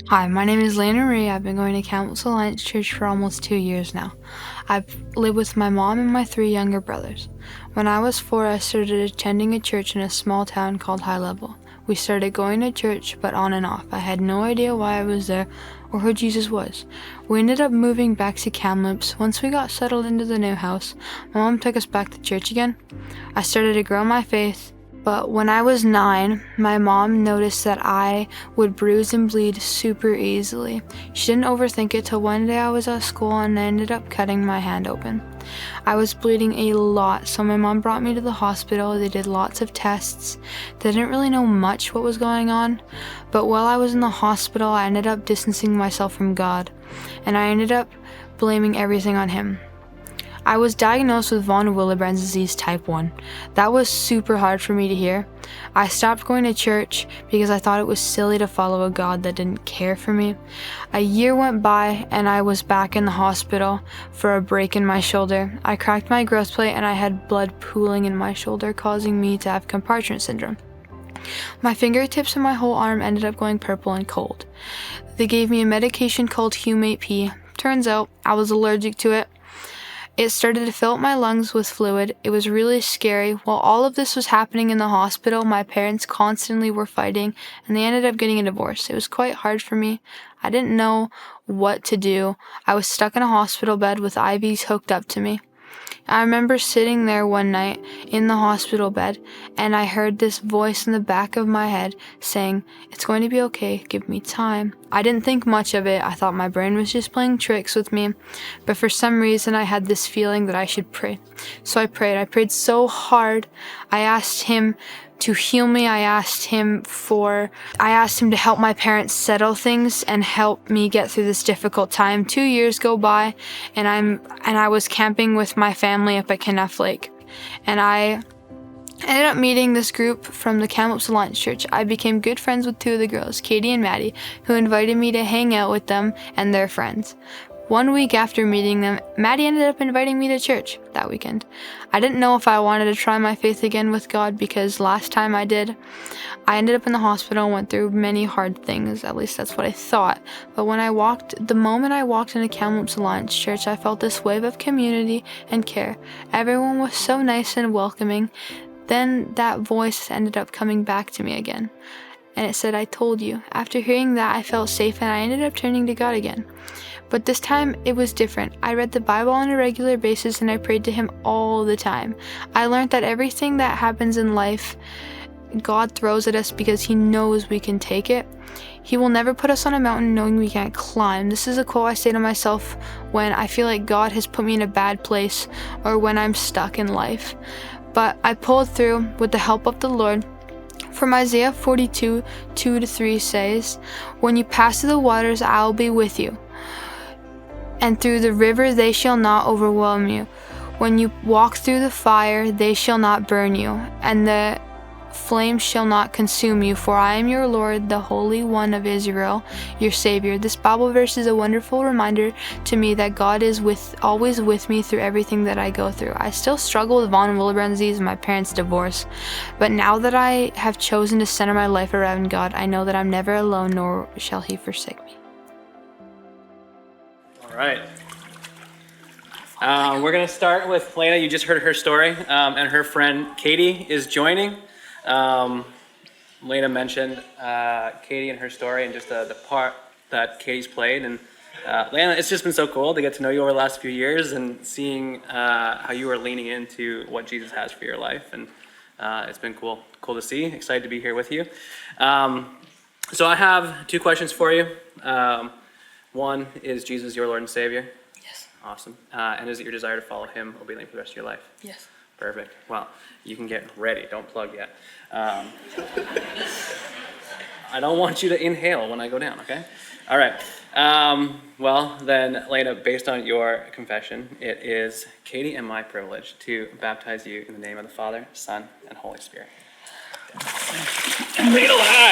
Hi, my name is Lena. I've been going to Council Alliance Church for almost 2 years now. I've lived with my mom and my 3 younger brothers. When I was 4, I started attending a church in a small town called High Level. We started going to church, but on and off. I had no idea why I was there or who Jesus was. We ended up moving back to Kamloops. Once we got settled into the new house, my mom took us back to church again. I started to grow my faith. But when I was 9, my mom noticed that I would bruise and bleed super easily. She didn't overthink it till one day I was at school and I ended up cutting my hand open. I was bleeding a lot, so my mom brought me to the hospital. They did lots of tests. They didn't really know much what was going on, but while I was in the hospital, I ended up distancing myself from God, and I ended up blaming everything on Him. I was diagnosed with von Willebrand's disease type 1. That was super hard for me to hear. I stopped going to church because I thought it was silly to follow a God that didn't care for me. A year went by and I was back in the hospital for a break in my shoulder. I cracked my growth plate and I had blood pooling in my shoulder, causing me to have compartment syndrome. My fingertips and my whole arm ended up going purple and cold. They gave me a medication called Humate P. Turns out I was allergic to it. It started to fill up my lungs with fluid. It was really scary. While all of this was happening in the hospital, my parents constantly were fighting, and they ended up getting a divorce. It was quite hard for me. I didn't know what to do. I was stuck in a hospital bed with IVs hooked up to me. I remember sitting there one night in the hospital bed, and I heard this voice in the back of my head saying, "It's going to be okay, give me time." I didn't think much of it. I thought my brain was just playing tricks with me, but for some reason I had this feeling that I should pray. So I prayed. I prayed so hard. I asked Him to heal me. I asked Him to help my parents settle things and help me get through this difficult time. 2 years go by and I was camping with my family up at Kenneth Lake. And I ended up meeting this group from the Kamloops Alliance Church. I became good friends with 2 of the girls, Katie and Maddie, who invited me to hang out with them and their friends. 1 week after meeting them, Maddie ended up inviting me to church that weekend. I didn't know if I wanted to try my faith again with God because last time I did, I ended up in the hospital and went through many hard things. At least that's what I thought. But the moment I walked into Kamloops Alliance Church, I felt this wave of community and care. Everyone was so nice and welcoming. Then that voice ended up coming back to me again. And it said, "I told you." After hearing that, I felt safe and I ended up turning to God again. But this time, it was different. I read the Bible on a regular basis and I prayed to Him all the time. I learned that everything that happens in life, God throws at us because He knows we can take it. He will never put us on a mountain knowing we can't climb. This is a quote I say to myself when I feel like God has put me in a bad place or when I'm stuck in life. But I pulled through with the help of the Lord. From Isaiah 42, 2-3 says, "When you pass through the waters, I will be with you. And through the river they shall not overwhelm you. When you walk through the fire, they shall not burn you, and the flames shall not consume you. For I am your Lord, the Holy One of Israel, your Savior." This Bible verse is a wonderful reminder to me that God is always with me through everything that I go through. I still struggle with von Willebrand disease and my parents' divorce, but now that I have chosen to center my life around God, I know that I'm never alone, nor shall He forsake me. All right. We're going to start with Lena. You just heard her story, and her friend Katie is joining. Lena mentioned Katie and her story and just the part that Katie's played. And Lena, it's just been so cool to get to know you over the last few years and seeing how you are leaning into what Jesus has for your life. And it's been cool to see. Excited to be here with you. So I have 2 questions for you. One, is Jesus your Lord and Savior? Yes. Awesome. And is it your desire to follow Him obediently for the rest of your life? Yes. Perfect. Well, you can get ready. Don't plug yet. I don't want you to inhale when I go down, okay? All right. Well, then, Lena, based on your confession, it is Katie and my privilege to baptize you in the name of the Father, Son, and Holy Spirit. Lena!